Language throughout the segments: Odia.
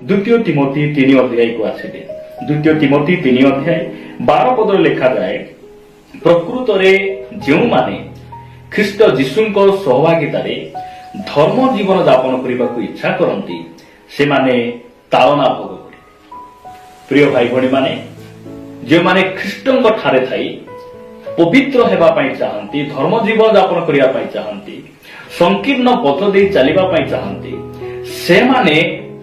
द्वितीय तिमोथी 3 अध्याय को आसिबे। द्वितीय तिमोथी 3 अध्याय 12 पद लिखा जाए, प्रकृत जो माने ख्रीष्ट जीशुंक सहभागितार धर्म जीवन यापन करने को इच्छा करती से माने ताड़ना भोग करे। प्रिय भाई भणी माने जो माने ख्रीष्टंक ठारे थाई पवित्र हेबा पाई चाहती, धर्म जीवन यापन करिया पाई चाहती, संकीर्ण पथ दे चलिबा पाई चाहती, से माने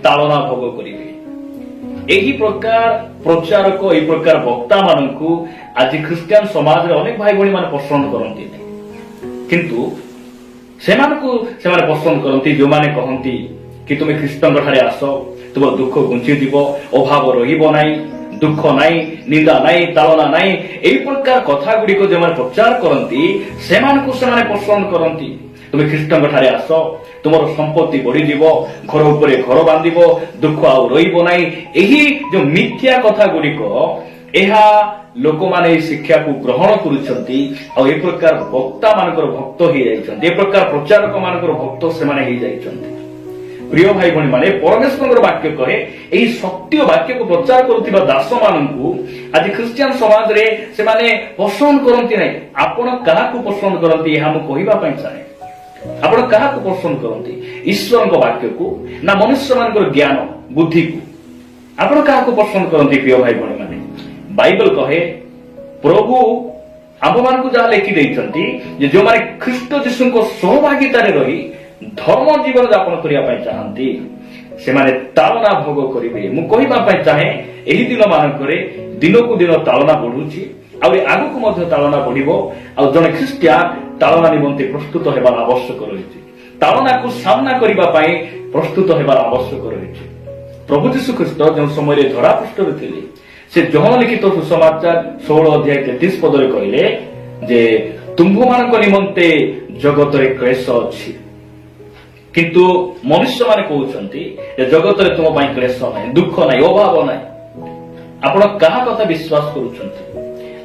ताड़ना भोग करिवे। एही प्रकार प्रचारक एही प्रकार वक्ता मानकु आज ख्रिस्टियन समाज रे अनेक भाई भणी माने पसंद करंती नै, किंतु सेमाने पसंद करती जो माने कहती कि तुम ख्रीष्टन ठारे आस, तुम दुख घुंची जीव, अभाव रहिबो नाही, दुख नाही, निंदा नाही, ताड़ना नाही, एही प्रकार कथा गुडी को जो माने प्रचार करती सेमानकु सेमाने पसंद करती। तुम ख्रीष्टन ठारे आस, तुमर संपत्ति बढ़ी जीव, घर उपरे घर बांधिब, दुख आउ रहिबो नाही, एही जो मिथ्या कथा गुडी को एहा लोक माने शिक्षा को ग्रहण करुछंती आ ए प्रकार वक्ता मानकर भक्त हो जाइछंती, ए प्रकार प्रचारक मानकर भक्त से माने हो जाइछंती। प्रिय भाई भणी माने परमेश्वर वाक्य कहे एही सत्य वाक्य को प्रचार करुथिबा दास माननकु आज क्रिश्चियन समाज रे से माने पसंद करंती नै। आपण काहा को पसंद करंती हम कहिबा पई चाहे। आपण काहा को पसंद करंती, ईश्वर को वाक्य को ना मनुष्य मानकर ज्ञान बुद्धि को? आपण काहा को पसंद करंती प्रिय भाई भणी माने? बाइबल कहे प्रभु आम मान को जहाँ लिखि देइछंती जो माने ख्रीष्ट जीशु को सहभागितारे रही धर्म जीवन यापन करने चाहती से माने ताड़ना भोग करिवे। मु कहिबा पई चाहे एही दिन मानकरे दिन को दिन ताड़ना बढ़ुची आउरी आगु को मध्य ताड़ना बढ़िबो आ जने ख्रिस्टियान ताड़ना निमंते प्रस्तुत हेबार आवश्यक रहिछि, ताड़ना को सामना करिबा पई प्रस्तुत हेबार आवश्यक रहिछि। प्रभु यीशु ख्रीष्ट जो समय रे धरा पृष्ठ रे थिले से जहन लिखित सुसमाचार 16 अध्याय 33 पदरे कहले जे तुम्भ मानक निमंते जगत रे क्लेश अछि, किंतु मनुष्य माने कहउछंती जे जगत रे तुम पई क्लेश नै, दुख नै, अभाव नै। आपण काहा कथा विश्वास करूछंती?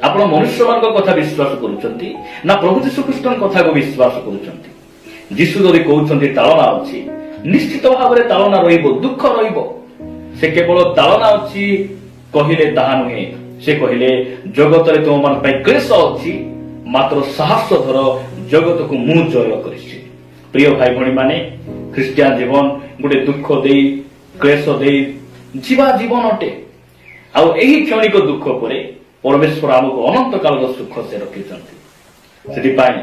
आपण मनुष्य मानक कथा विश्वास करूछंती ना प्रभु यीशु ख्रीष्टन कथा को विश्वास करूछंती? यीशु जदि कहउछंती ताड़ना अछि, निश्चित भाबरे ताड़ना रहिबो, दुख रहिबो। से केवल ताड़ना अछि कहिले ताहा नुहे, से कहिले जगत रे तुम मान पई क्लेश अछि, मात्र साहस धर, जगत को मु जय करिछि। प्रिय भाई भणी माने ख्रिस्टियन जीवन गोटे दुख देई क्लेश देई जीवा जीवन अटे। आउ एही क्षणिक दुख परे परमेश्वर हमको अनंत काल सुख से रखिछंती। सेति पाई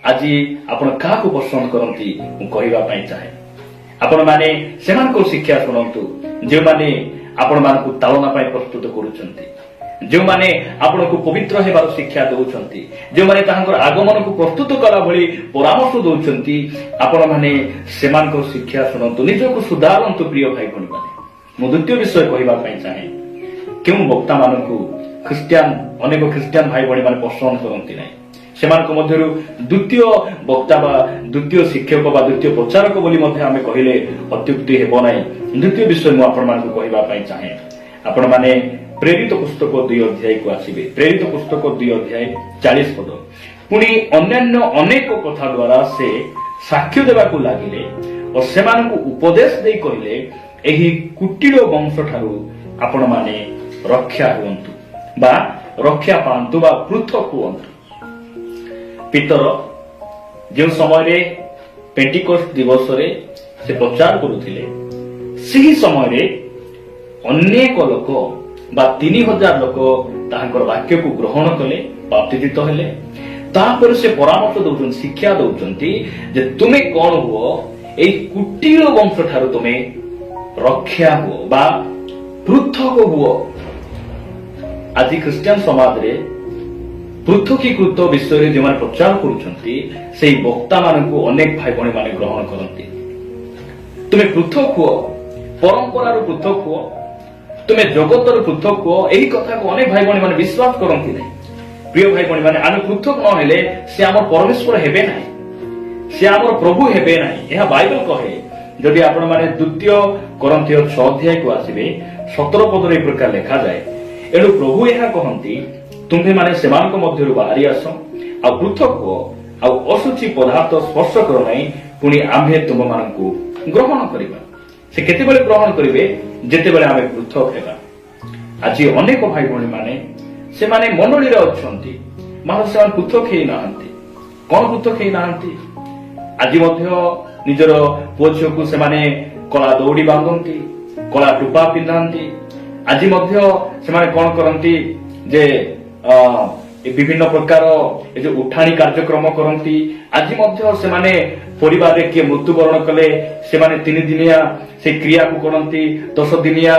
आज आपण काहा को पसंद करंती मु कहिबा पई चाहे। आपण माने सेमान को शिक्षा सुनंतु जे माने आपण मानकु ताड़ना पाई प्रस्तुत करूछंती, जो माने आपण को पवित्र हेबार शिक्षा दउछंती, जो माने ताहांकर आगमन को प्रस्तुत कला भली परामर्श दउछंती, आपण माने सेमान को शिक्षा सुनंतु, निज को सुधारंतु। प्रिय भाई भणी माने मु द्वितीय विषय कहिबा पई चाहे, केउ वक्ता मानकु ख्रिस्टियन अनेक ख्रिस्टियन भाई भणी माने पसंद करंती नै। सेमानक मध्यरु द्वितीय वक्ता बा द्वितीय शिक्षक बा द्वितीय प्रचारक बोली मध्ये आमे कहिले अत्युक्ति हेबो नै। द्वितीय विषय मु आपण मानकु कहिबा पई चाहे, आपण माने प्रेरित पुस्तक 2 अध्याय को आसीबे। प्रेरित पुस्तक 2 अध्याय 40 पद। पुनी अन्यान्य अनेक कथा द्वारा से साक्ष्य देबाकू लागिले और सेमानकु उपदेश देई कहिले एही कुटिल वंश ठारू आपण माने रक्षा हुअन्तु बा रक्षा पांतु बा पृथक हुअन्तु। पितर जो समय पेंटिकोस्ट दिवस रे से प्रचार करुथिले सही समय अनेक लोक बा 3000 लोक ताहांकर वाक्य को ग्रहण कले, बाप्तिजित हेले। तापर से परामर्श दउछन, शिक्षा दउछंती जे तुमे कोन हुओ एई कुटिल वंश ठारू तुमे रक्षा हुओ बा पृथक हुओ। आज क्रिश्चियन समाज रे पृथकीकृत विषय जो माने प्रचार करुछंती सेई वक्ता मानकु अनेक भाई भणी माने ग्रहण करंती। तुमे पृथक हुओ, परंपरार पृथक हुओ, तुमे जगतर पृथक हुओ, एही कथा को अनेक भाई भणी माने विश्वास करंती नै। प्रिय भाई भणी माने आमे पृथक न हेले से हमर परमेश्वर हेबे नै, से हमर प्रभु हेबे नै। एहा बाइबल कहे जदि आपण माने द्वितीय कोरिन्थियो 6 अध्याय को आसीबे 17 पद रे प्रकार लिखा जाय, एडु प्रभु एहा कहंती तुम्हे माने सेमानक मध्यरु बाहरी आस आ पृथक हो आ अशुचि पदार्थ स्पर्श कर नै, पुनी आम्हे तुम मानकु ग्रहण करिबा। ସେ କେତେବେଳେ ଗ୍ରହଣ କରିବେ ଯେତେବେଳେ ଆମେ ପୃଥକ ହେବା। ଆଜି ଅନେକ ଭାଇ ଭଉଣୀ ମାନେ ସେମାନେ ମଣ୍ଡଳୀରେ ଅଛନ୍ତି, ମାତ୍ର ସେମାନେ ପୃଥକ ହେଇନାହାନ୍ତି। କଣ ପୃଥକ ହେଇନାହାନ୍ତି? ଆଜି ମଧ୍ୟ ନିଜର ପୁଅ ଝିଅକୁ ସେମାନେ କଳା ଦୌଡ଼ି ବାନ୍ଧନ୍ତି, କଳା ଟୁପା ପିନ୍ଧାନ୍ତି। ଆଜି ମଧ୍ୟ ସେମାନେ କଣ କରନ୍ତି ଯେ ବିଭିନ୍ନ ପ୍ରକାର ଏ ଯୋଉ ଉଠାଣି କାର୍ଯ୍ୟକ୍ରମ କରନ୍ତି। ଆଜି ମଧ୍ୟ ସେମାନେ ପରିବାରରେ କିଏ ମୃତ୍ୟୁବରଣ କଲେ ସେମାନେ 3 ଦିନିଆ ସେ କ୍ରିୟାକୁ କରନ୍ତି, 10 ଦିନିଆ,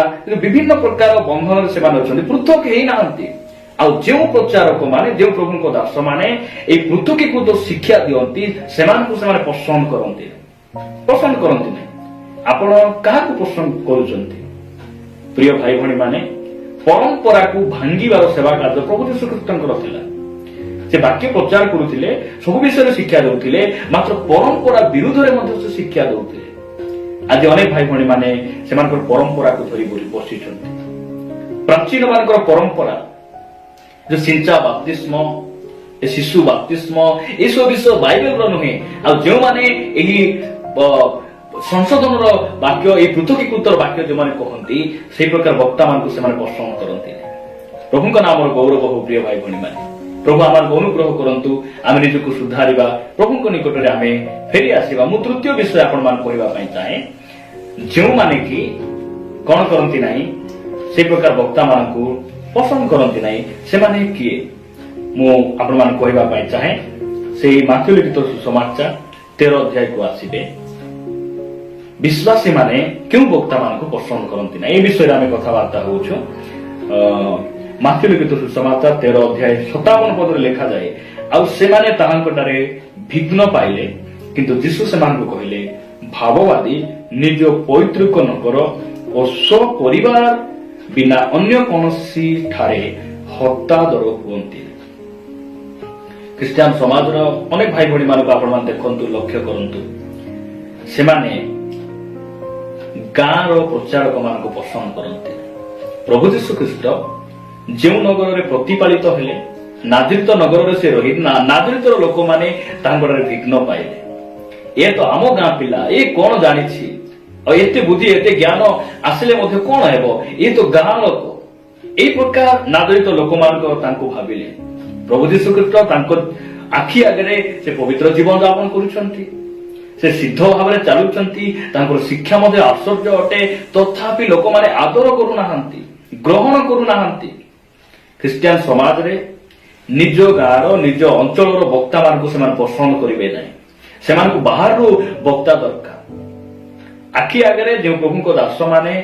ବିଭିନ୍ନ ପ୍ରକାର ବନ୍ଧନରେ ସେମାନେ ଅଛନ୍ତି, ପୃଥକ ହେଇନାହାନ୍ତି। ଆଉ ଯେଉଁ ପ୍ରଚାରକ ମାନେ, ଯେଉଁ ପ୍ରଭୁଙ୍କ ଦାସ ମାନେ ଏଇ ପୃଥକୀକୃତ ଶିକ୍ଷା ଦିଅନ୍ତି, ସେମାନଙ୍କୁ ସେମାନେ ପସନ୍ଦ କରନ୍ତି ନାହିଁ। ଆପଣ କାହାକୁ ପସନ୍ଦ କରୁଛନ୍ତି? ପ୍ରିୟ ଭାଇ ଭଉଣୀ ମାନେ, ପରମ୍ପରାକୁ ଭାଙ୍ଗିବାର ସେବା କାର୍ଯ୍ୟ ପ୍ରଭୁ ଯୀଶୁଖ୍ରୀଷ୍ଟଙ୍କର ଥିଲା। ସେ ବାକ୍ୟ ପ୍ରଚାର କରୁଥିଲେ, ସବୁ ବିଷୟରେ ଶିକ୍ଷା ଦେଉଥିଲେ, ମାତ୍ର ପରମ୍ପରା ବିରୁଦ୍ଧରେ ମଧ୍ୟ ସେ ଶିକ୍ଷା ଦେଉଥିଲେ। ଆଜି ଅନେକ ଭାଇ ଭଉଣୀ ମାନେ ସେମାନଙ୍କର ପରମ୍ପରାକୁ ଧରି ବସିଛନ୍ତି। ପ୍ରାଚୀନ ମାନଙ୍କର ପରମ୍ପରା, ଯୋଉ ସିଞ୍ଚା ବାପ୍ତିସ୍ମ, ଶିଶୁ ବାପ୍ତିସ୍ମ, ଏସବୁ ବିଷୟ ବାଇବେଲର ନୁହେଁ। ଆଉ ଯେଉଁମାନେ ଏହି ସଂଶୋଧନର ବାକ୍ୟ, ଏହି ପୃଥକୀକୃତର ବାକ୍ୟ ଯେଉଁମାନେ କହନ୍ତି, ସେଇ ପ୍ରକାର ବକ୍ତା ମାନଙ୍କୁ ସେମାନେ ପସନ୍ଦ କରନ୍ତି। ପ୍ରଭୁଙ୍କ ନାମର ଗୌରବ ହଉ। ପ୍ରିୟ ଭାଇ ଭଉଣୀ ମାନେ, ପ୍ରଭୁ ଆମକୁ ଅନୁଗ୍ରହ କରନ୍ତୁ, ଆମେ ନିଜକୁ ସୁଧାରିବା, ପ୍ରଭୁଙ୍କ ନିକଟରେ ଆମେ ଫେରି ଆସିବା। ମୁଁ ତୃତୀୟ ବିଷୟ ଆପଣମାନଙ୍କୁ କହିବା ପାଇଁ ଚାହେଁ, ଯେଉଁମାନେ କି କଣ କରନ୍ତି ନାହିଁ, ସେଇ ପ୍ରକାର ବକ୍ତା ମାନଙ୍କୁ ପସନ୍ଦ କରନ୍ତି ନାହିଁ, ସେମାନେ କିଏ? ମୁଁ ଆପଣମାନଙ୍କୁ କହିବା ପାଇଁ ଚାହେଁ, ସେଇ ମାଥ୍ୟୁ ଲିଖିତ ସୁସମାଚାର 13 ଅଧ୍ୟାୟକୁ ଆସିବେ। ବିଶ୍ୱାସୀ ମାନେ କେଉଁ ବକ୍ତା ମାନଙ୍କୁ ପସନ୍ଦ କରନ୍ତି ନାହିଁ, ଏ ବିଷୟରେ ଆମେ କଥାବାର୍ତ୍ତା ହଉଛୁ। ମାଥ୍ୟୁ ଲିଖିତ ସୁସମାଚାର 13 ଅଧ୍ୟାୟ 57 ପଦରେ ଲେଖାଯାଏ, ଆଉ ସେମାନେ ତାହାଙ୍କଠାରେ ବିଘ୍ନ ପାଇଲେ, କିନ୍ତୁ ଯୀଶୁ ସେମାନଙ୍କୁ କହିଲେ, ଭାବବାଦୀ ନିଜ ପୈତୃକ ନଗର ଓ ସ୍ୱପରିବାର ବିନା ଅନ୍ୟ କୌଣସି ଠାରେ ହତାଦର ହୁଅନ୍ତି। ଖ୍ରୀଷ୍ଟିଆନ ସମାଜର ଅନେକ ଭାଇ ଭଉଣୀ ମାନଙ୍କୁ ଆପଣମାନେ ଦେଖନ୍ତୁ, ଲକ୍ଷ୍ୟ କରନ୍ତୁ, ସେମାନେ ଗାଁର ପ୍ରଚାରକ ମାନଙ୍କୁ ପସନ୍ଦ କରନ୍ତି। ପ୍ରଭୁ ଯୀଶୁଖ୍ରୀଷ୍ଟ ଯେଉଁ ନଗରରେ ପ୍ରତିପାଳିତ ହେଲେ, ନାଜରିତ ନଗରରେ ସେ ରହି, ନାଜରିତର ଲୋକମାନେ ତାଙ୍କଠାରେ ବିଘ୍ନ ପାଇଲେ। ଏ ତ ଆମ ଗାଁ ପିଲା, ଏ କଣ ଜାଣିଛି, ଆଉ ଏତେ ବୁଦ୍ଧି ଏତେ ଜ୍ଞାନ ଆସିଲେ ମଧ୍ୟ କଣ ହେବ, ଏ ତ ଗାଁ ଲୋକ। এই প্রকার নাগরিক লোকমানক তাঙ্কু ভাবিলে প্রভু যীশুখ্রিস্ট তাঙ্ক আখি আগে সে পবিত্র জীবন যাপন করুছন্তি, সে সিদ্ধ ভাবে চালুছন্তি, তাঙ্কর শিক্ষা মধ্যে আশ্চর্য অটে, তথাপি লোকমানে আদর করু নাহান্তি, গ্রহণ করু নাহান্তি। খ্রিস্টিয়ান সমাজরে নিজ গাঁর নিজ অঞ্চলর বক্তা মানকু সেমান পছন্দ করিবে নাই, সেমানকু বাহারু বক্তা দরকার। আখি আগে যে প্রভুঙ্ক দাস মানে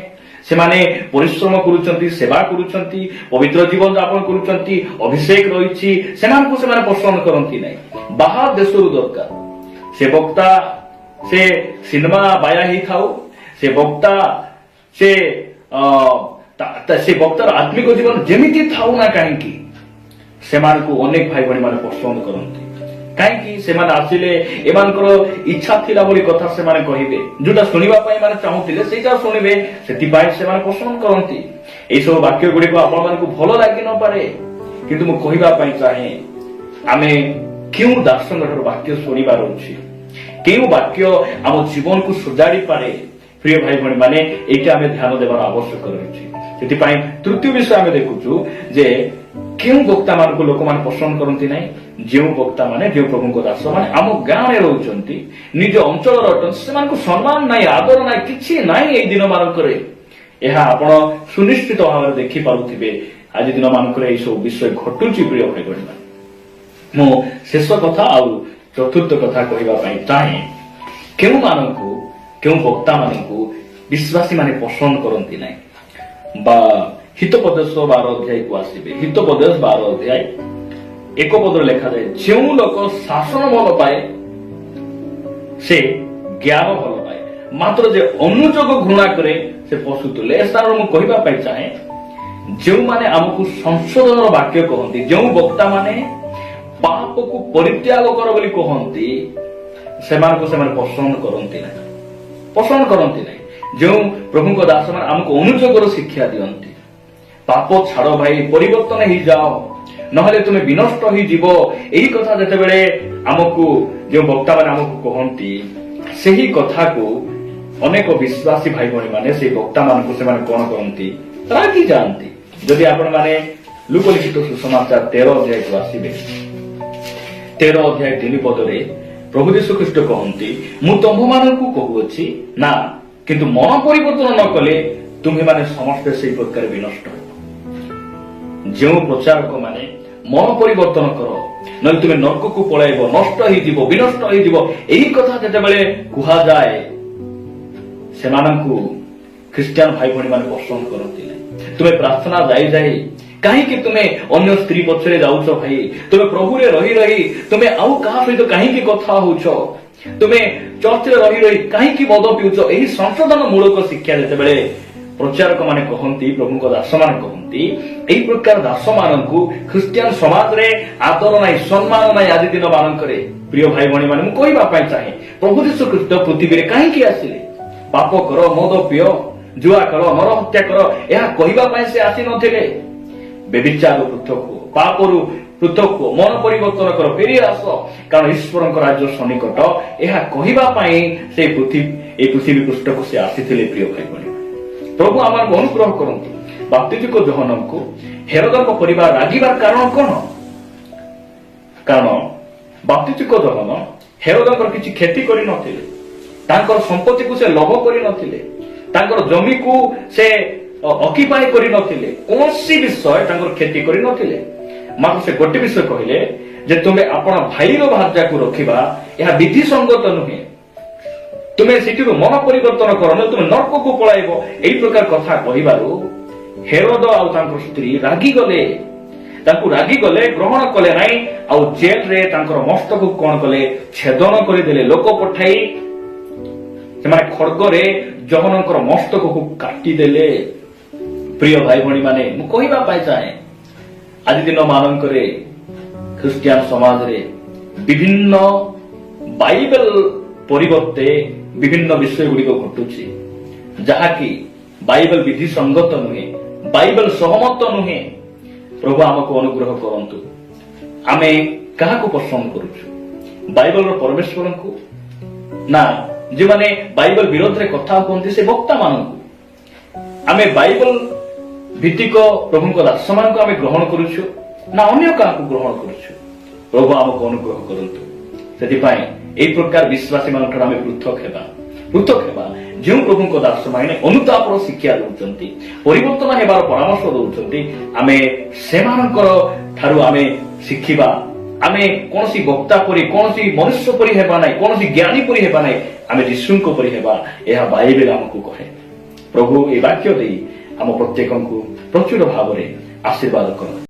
ସେମାନେ ପରିଶ୍ରମ କରୁଛନ୍ତି, ସେବା କରୁଛନ୍ତି, ପବିତ୍ର ଜୀବନ ଯାପନ କରୁଛନ୍ତି, ଅଭିଷେକ ରହିଛି, ସେମାନଙ୍କୁ ସେମାନେ ପସନ୍ଦ କରନ୍ତି ନାହିଁ। ବାହାର ଦେଶରୁ ଦରକାର ସେ ବକ୍ତା, ସେ ସିନେମା ବାୟା ହେଇଥାଉ, ସେ ବକ୍ତା ସେ ବକ୍ତାର ଆତ୍ମିକ ଜୀବନ ଯେମିତି ଥାଉ ନା କାହିଁକି, ସେମାନଙ୍କୁ ଅନେକ ଭାଇ ଭଉଣୀ ମାନେ ପସନ୍ଦ କରନ୍ତି। କାହିଁକି? ସେମାନେ ଆସିଲେ ଏମାନଙ୍କର ଇଚ୍ଛା ଥିଲା ଭଳି କଥା ସେମାନେ କହିବେ, ଯୋଉଟା ଶୁଣିବା ପାଇଁ ମାନେ ଚାହୁଁଥିଲେ ସେଇଟା ଶୁଣିବେ, ସେଥିପାଇଁ ସେମାନେ ପସନ୍ଦ କରନ୍ତି। ଏଇସବୁ ବାକ୍ୟ ଗୁଡିକ ଆପଣମାନଙ୍କୁ ଭଲ ଲାଗି ନପାରେ, କିନ୍ତୁ ମୁଁ କହିବା ପାଇଁ ଚାହେଁ, ଆମେ କେଉଁ ଦାସଙ୍କର ବାକ୍ୟ ଶୁଣିବାର ଅଛି, କେଉଁ ବାକ୍ୟ ଆମ ଜୀବନକୁ ସଜାଡି ପାରେ। ପ୍ରିୟ ଭାଇ ଭଉଣୀ ମାନେ, ଏଇଟା ଆମେ ଧ୍ୟାନ ଦେବାର ଆବଶ୍ୟକ ରହିଛି। ସେଥିପାଇଁ ତୃତୀୟ ବିଷୟ ଆମେ ଦେଖୁଛୁ ଯେ କେଉଁ ବକ୍ତା ମାନଙ୍କୁ ଲୋକମାନେ ପସନ୍ଦ କରନ୍ତି ନାହିଁ, ଯେଉଁ ବକ୍ତା ମାନେ, ଯେଉଁ ପ୍ରଭୁଙ୍କ ଦାସ ମାନେ ଆମ ଗାଁରେ ରହୁଛନ୍ତି, ନିଜ ଅଞ୍ଚଳର ଅଟନ୍ତି, ସେମାନଙ୍କୁ ସମ୍ମାନ ନାହିଁ, ଆଦର ନାହିଁ, କିଛି ନାହିଁ ଏଇ ଦିନ ମାନଙ୍କରେ। ଏହା ଆପଣ ସୁନିଶ୍ଚିତ ଭାବରେ ଦେଖିପାରୁଥିବେ ଆଜି ଦିନ ମାନଙ୍କରେ ଏଇସବୁ ବିଷୟ ଘଟୁଛି। ପ୍ରିୟ ଭାଇ ଭଉଣୀ ମାନେ, ମୁଁ ଶେଷ କଥା ଆଉ ଚତୁର୍ଥ କଥା କହିବା ପାଇଁ ଚାହେଁ, କେଉଁମାନଙ୍କୁ, କେଉଁ ବକ୍ତା ମାନଙ୍କୁ ବିଶ୍ୱାସୀ ମାନେ ପସନ୍ଦ କରନ୍ତି ନାହିଁ। ବା ହିତୋପଦେଶ 12 ଅଧ୍ୟାୟକୁ ଆସିବେ। ହିତୋପଦେଶ 12 ଅଧ୍ୟାୟ 1 ପଦରେ ଲେଖାଯାଏ, ଯେଉଁ ଲୋକ ଶାସନ ଭଲ ପାଏ ସେ ଜ୍ଞାନ ଭଲ ପାଏ, ମାତ୍ର ଯେ ଅନୁଯୋଗ ଘୃଣା କରେ ସେ ପଶୁ ତୁଲେ। ଏ ସ୍ଥାନରେ ମୁଁ କହିବା ପାଇଁ ଚାହେଁ, ଯେଉଁମାନେ ଆମକୁ ସଂଶୋଧନର ବାକ୍ୟ କହନ୍ତି, ଯେଉଁ ବକ୍ତା ମାନେ ପାପକୁ ପରିତ୍ୟାଗ କର ବୋଲି କହନ୍ତି, ସେମାନଙ୍କୁ ସେମାନେ ପସନ୍ଦ କରନ୍ତି ନାହିଁ, ପସନ୍ଦ କରନ୍ତି ନାହିଁ। ଯେଉଁ ପ୍ରଭୁଙ୍କ ଦାସ ମାନେ ଆମକୁ ଅନୁଯୋଗର ଶିକ୍ଷା ଦିଅନ୍ତି, ପାପ ଛାଡ ଭାଇ, ପରିବର୍ତ୍ତନ ହେଇଯାଅ, ନହେଲେ ତୁମେ ବିନଷ୍ଟ ହେଇଯିବ, ଏହି କଥା ଯେତେବେଳେ ଆମକୁ ଯେଉଁ ବକ୍ତା ମାନେ ଆମକୁ କହନ୍ତି, ସେହି କଥାକୁ ଅନେକ ବିଶ୍ୱାସୀ ଭାଇ ଭଉଣୀ ମାନେ ସେଇ ବକ୍ତା ମାନଙ୍କୁ ସେମାନେ କଣ କରନ୍ତି, ରାଗି ଯାଆନ୍ତି। ଯଦି ଆପଣ ମାନେ ଲୁକ ଲିଖିତ ସୁସମାଚାର 13 ଅଧ୍ୟାୟକୁ ଆସିବେ, 13 ଅଧ୍ୟାୟ 3 ପଦରେ ପ୍ରଭୁ ଯୀଶୁ ଖ୍ରୀଷ୍ଟ କହନ୍ତି, ମୁଁ ତୁମ୍ଭମାନଙ୍କୁ କହୁଅଛି ନା, କିନ୍ତୁ ମନ ପରିବର୍ତ୍ତନ ନ କଲେ ତୁମ୍ଭେମାନେ ସମସ୍ତେ ସେହି ପ୍ରକାର ବିନଷ୍ଟ ହେବ। ଯେଉଁ ପ୍ରଚାରକ ମାନେ ମନ ପରିବର୍ତ୍ତନ କର, ନହେଲେ ତୁମେ ନର୍କକୁ ପଳାଇବ, ନଷ୍ଟ ହେଇଯିବ, ବିନଷ୍ଟ ହେଇଯିବ, ଏହି କଥା ଯେତେବେଳେ କୁହାଯାଏ ସେମାନଙ୍କୁ ଖ୍ରୀଷ୍ଟିଆନ ଭାଇ ଭଉଣୀ ମାନେ ପସନ୍ଦ କରନ୍ତି ନାହିଁ। ତୁମେ ପ୍ରାର୍ଥନା ଯାଇ ଯାଇ କାହିଁକି ତୁମେ ଅନ୍ୟ ସ୍ତ୍ରୀ ପଛରେ ଯାଉଛ ଭାଇ? ତୁମେ ପ୍ରଭୁରେ ରହି ରହି ତୁମେ ଆଉ କାହା ସହିତ କାହିଁକି କଥା ହଉଛ? ତୁମେ ଚର୍ଚ୍ଚରେ ରହି ରହି କାହିଁକି ମଦ ପିଉଛ? ଏହି ସଂଶୋଧନ ମୂଳକ ଶିକ୍ଷା ଯେତେବେଳେ ପ୍ରଚାରକ ମାନେ କହନ୍ତି, ପ୍ରଭୁଙ୍କ ଦାସ ମାନେ କହନ୍ତି, ଏହି ପ୍ରକାର ଦାସ ମାନଙ୍କୁ ଖ୍ରୀଷ୍ଟିଆନ ସମାଜରେ ଆଦର ନାହିଁ, ସମ୍ମାନ ନାହିଁ। ଆଜି ଦିନ ମାନଙ୍କରେ ପ୍ରିୟ ଭାଇ ଭଉଣୀ ମାନେ ମୁଁ କହିବା ପାଇଁ ଚାହେଁ, ପ୍ରଭୁ ଯୀଶୁ ଖ୍ରୀଷ୍ଟ ପୃଥିବୀରେ କାହିଁକି ଆସିଲେ? ପାପ କର, ମଦ ପିଅ, ଜୁଆ କର, ନର ହତ୍ୟା କର, ଏହା କହିବା ପାଇଁ ସେ ଆସିନଥିଲେ। ବ୍ୟଭିଚାର ପୃଥକ ହୁଅ, ପାପରୁ ପୃଥକ ହୁଅ, ମନ ପରିବର୍ତ୍ତନ କର, ଫେରି ଆସ, କାରଣ ଈଶ୍ୱରଙ୍କ ରାଜ୍ୟ ସନ୍ନିକଟ, ଏହା କହିବା ପାଇଁ ସେ ଏହି ପୃଥିବୀ ପୃଷ୍ଠକୁ ସେ ଆସିଥିଲେ। ପ୍ରିୟ ଭାଇ ଭଉଣୀ, ପ୍ରଭୁ ଆମକୁ ଅନୁଗ୍ରହ କରନ୍ତୁ। ବାପ୍ତିଜିକ ଯୋହନଙ୍କୁ ହେରୋଦଙ୍କ ପରିବାର ରାଗିବାର କାରଣ କଣ? କାରଣ ବାପ୍ତିଜିକ ଯୋହନ ହେରୋଦଙ୍କର କିଛି କ୍ଷତି କରିନଥିଲେ, ତାଙ୍କର ସମ୍ପତ୍ତିକୁ ସେ ଲୋଭ କରିନଥିଲେ, ତାଙ୍କର ଜମିକୁ ସେ ଅକିପାଇ କରିନଥିଲେ, କୌଣସି ବିଷୟ ତାଙ୍କର କ୍ଷତି କରିନଥିଲେ। ମାତ୍ର ସେ ଗୋଟେ ବିଷୟ କହିଲେ ଯେ ତୁମେ ଆପଣ ଭାଇର ଭାର୍ଯ୍ୟାକୁ ରଖିବା ଏହା ବିଧିସଙ୍ଗତ ନୁହେଁ। ତୁମେ ସେଠିରୁ ମନ ପରିବର୍ତ୍ତନ କର, ତୁମେ ନର୍କକୁ ପଳାଇବ, ଏହି ପ୍ରକାର କଥା କହିବାରୁ ହେରୋଦ ଆଉ ତାଙ୍କର ସ୍ତ୍ରୀ ରାଗିଗଲେ। ତାଙ୍କୁ ରାଗିଗଲେ, ଗ୍ରହଣ କଲେ ନାହିଁ, ଆଉ ଜେଲରେ ତାଙ୍କର ମସ୍ତକକୁ କଣ କଲେ? ଛେଦନ କରିଦେଲେ। ଲୋକ ପଠାଇ ସେମାନେ ଖଡ୍ଗରେ ଯୋହନଙ୍କର ମସ୍ତକକୁ କାଟିଦେଲେ। ପ୍ରିୟ ଭାଇ ଭଉଣୀ ମାନେ, ମୁଁ କହିବା ପାଇଁ ଚାହେଁ, ଆଜି ଦିନ ମାନଙ୍କରେ ଖ୍ରୀଷ୍ଟିଆନ ସମାଜରେ ବିଭିନ୍ନ ବାଇବେଲ ପରିବର୍ତ୍ତେ ବିଭିନ୍ନ ବିଷୟ ଗୁଡିକ ଘଟୁଛି, ଯାହାକି ବାଇବେଲ ବିଧି ସଙ୍ଗତ ନୁହେଁ, ବାଇବେଲ ସହମତ ନୁହେଁ। ପ୍ରଭୁ ଆମକୁ ଅନୁଗ୍ରହ କରନ୍ତୁ। ଆମେ କାହାକୁ ପସନ୍ଦ କରୁଛୁ? ବାଇବେଲର ପରମେଶ୍ୱରଙ୍କୁ, ନା ଯେଉଁମାନେ ବାଇବେଲ ବିରୋଧରେ କଥା କୁହନ୍ତି ସେ ବକ୍ତା ମାନଙ୍କୁ? ଆମେ ବାଇବେଲ ଭିତ୍ତିକ ପ୍ରଭୁଙ୍କ ଦାସମାନଙ୍କୁ ଆମେ ଗ୍ରହଣ କରୁଛୁ, ନା ଅନ୍ୟ କାହାକୁ ଗ୍ରହଣ କରୁଛୁ? ପ୍ରଭୁ ଆମକୁ ଅନୁଗ୍ରହ କରନ୍ତୁ। ସେଥିପାଇଁ ଏହି ପ୍ରକାର ବିଶ୍ୱାସୀ ମାନଙ୍କର ଆମେ ପୃଥକ ହେବା। ଯେଉଁ ପ୍ରଭୁଙ୍କ ଦାସ ମାନେ ଅନୁତାପର ଶିକ୍ଷା ଦେଉଛନ୍ତି, ପରିବର୍ତ୍ତନ ହେବାର ପରାମର୍ଶ ଦେଉଛନ୍ତି, ଆମେ ସେମାନଙ୍କର ଠାରୁ ଆମେ ଶିଖିବା। ଆମେ କୌଣସି ବକ୍ତା ପରି, କୌଣସି ମନୁଷ୍ୟ ପରି ହେବା ନାହିଁ, କୌଣସି ଜ୍ଞାନୀ ପରି ହେବା ନାହିଁ, ଆମେ ଯୀଶୁଙ୍କ ପରି ହେବା। ଏହା ବାଇବେଲ ଆମକୁ କହେ। ପ୍ରଭୁ ଏହି ବାକ୍ୟ ଦେଇ ଆମ ପ୍ରତ୍ୟେକଙ୍କୁ ପ୍ରଚୁର ଭାବରେ ଆଶୀର୍ବାଦ କରନ୍ତୁ।